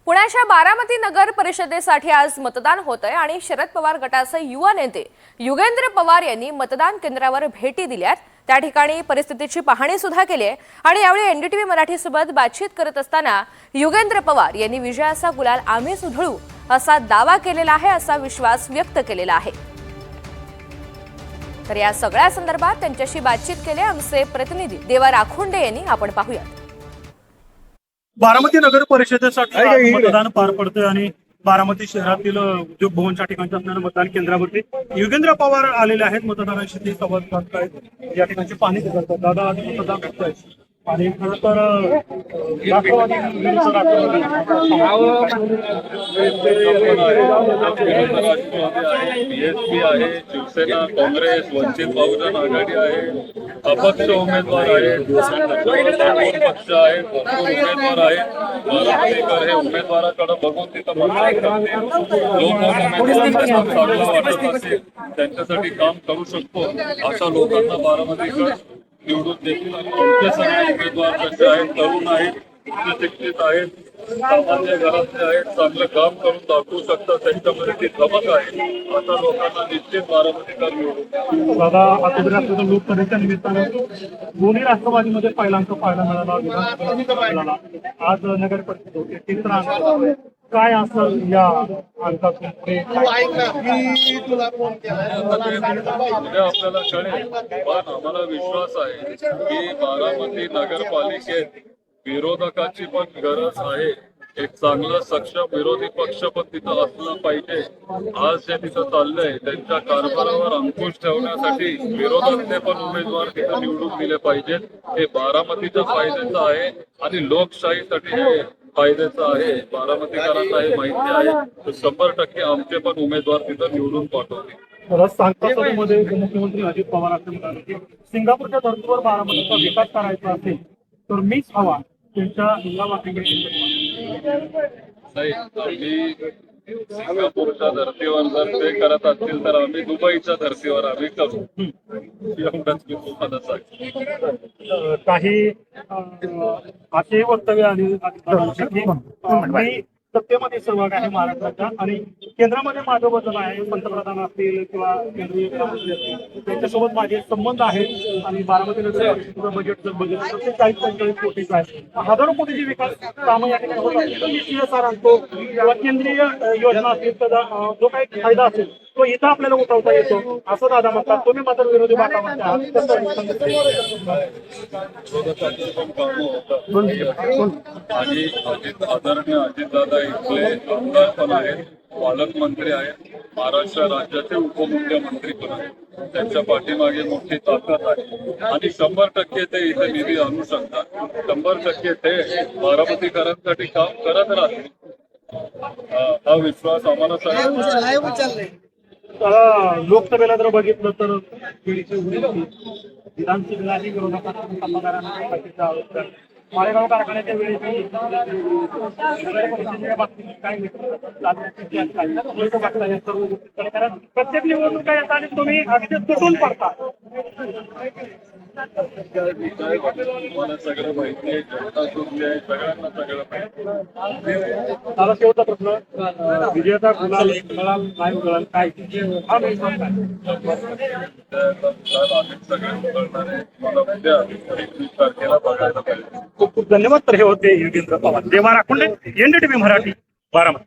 पुण्याच्या बारामती नगर परिषदेसाठी आज मतदान होतंय आणि शरद पवार गटाचे युवा नेते युगेंद्र पवार यांनी मतदान केंद्रावर भेटी दिल्यात। त्या ठिकाणी परिस्थितीची पाहणी सुद्धा केली आहे आणि यावेळी एनडीटीव्ही मराठी सोबत बातचीत करत असताना युगेंद्र पवार यांनी विजयाचा गुलाल आम्हीच उधळू असा दावा केलेला आहे, असा विश्वास व्यक्त केलेला आहे। तर या सगळ्या संदर्भात त्यांच्याशी बातचीत केली आमचे प्रतिनिधी देवा राखुंडे यांनी। आपण पाहूयात। बारामती नगर परिषदेसाठी मतदान पार पडतंय आणि बारामती शहरातील उद्योग भवनच्या ठिकाणी असणाऱ्या मतदान केंद्रावरती युगेंद्र पवार आलेले आहेत। मतदारांशी ते संवाद साधतायत, या ठिकाणी पाणी करतात। दादा आज मतदान करताय आणि खरं तर राष्ट्रवादी बीएसपी आहे, शिवसेना, काँग्रेस, वंचित बहुजन आघाडी आहे, अपक्ष उमेदवार आहेत, पक्ष आहेत, भरपूर उमेदवार आहेत। बारामतीकर हे उमेदवाराकडे बघून तिथं मतदान करतील। लोक चांगलं वाटत असेल त्यांच्यासाठी काम करू शकतो अशा लोकांना बारामतीकर निवडून देतील। आमचे सगळे उमेदवार कसे आहेत, तरुण आहेत, शिक्षित आहेत, सामान्य घरातले आहेत, चांगलं काम करून दाखवू शकतात, त्यांच्यामध्ये ती धमक आहे। अशा लोकांना निश्चित बारामतीकर निवडून। दादा आता लोकसभेच्या निमित्तानं दोन्ही राष्ट्रवादीमध्ये पहिला अंक पाहायला मिळाला, विधानसभेला मिळाला, आज नगर परिषद तिसरा अंक काय असेल या अंकातून आपल्याला कळेल, पण आम्हाला विश्वास आहे की बारामती नगरपालिकेत विरोधकाची पण गरज आहे। एक चांगला सक्षम विरोधी पक्ष पण तिथं असला पाहिजे। आज जे तिथं चाललंय त्यांच्या कारभारावर अंकुश ठेवण्यासाठी विरोधातले पण उमेदवार तिथं निवडून दिले पाहिजेत। हे बारामतीच्या फायद्याचं आहे आणि लोकशाहीसाठी हे फायद्याचं आहे। बारामतीकरांना हे माहिती आहे, तर 100% आमचे पण उमेदवार तिथं निवडून पाठवतील। सांगतामध्ये उपमुख्यमंत्री अजित पवार असं म्हणाले की सिंगापूरच्या धर्तीवर बारामतीचा विकास करायचा असेल तर मीच हवा, त्यांच्या नाही, आम्ही सिंगापूरच्या धर्तीवर जर ते करत असतील तर आम्ही दुबईच्या धर्तीवर आम्ही करू, एवढंच मी तुम्हाला सांगतो। काही असे वक्तव्य आणि मी सत्तेमध्ये सहभाग आहे महाराष्ट्राच्या आणि केंद्रामध्ये माझं वजन आहे। पंतप्रधान असतील किंवा केंद्रीय गृहमंत्री असतील त्यांच्यासोबत माझे संबंध आहेत आणि बारामती नगर बजेट 40-45 कोटीचं आहे। हजारो कोटीची विकास कामं या ठिकाणी होत असतील, मी CSR आणतो किंवा केंद्रीय योजना असतील त्याचा जो काही फायदा असेल तो इथं आपल्याला उठवता येतो असं दादा म्हणतात। तुम्ही मात्र विरोधी वातावरण आदरणीय अजितदादा इथले आमदार पण आहेत, पालकमंत्री आहेत, महाराष्ट्र राज्याचे उपमुख्यमंत्री पण आहेत। त्यांच्या पाठीमागे मोठी ताकद आहे आणि 100% ते इथे निधी आणू शकतात। 100% ते बारामतीकरांसाठी काम करत राहतील, हा विश्वास आम्हाला सगळ्यांना। लोकसभेला जर बघितलं तर विधानसभेलाही विरोधकांना माळेगाव कारखान्याच्या वेळी प्रत्येक निवडणुका येतात आणि तुम्ही अगदी तुटून पडता। मला सगळं माहिती आहे, जनता तुमची आहे, सगळ्यांना सगळं माहिती आहे। मला शेवटचा प्रश्न, विजयाचा गुलाल नाही उधळला काय हा विश्वास खूप खूप धन्यवाद। तर हे होते युगेंद्र पवार। देवा राखुंडे, एनडीटीव्ही मराठी, बारामती।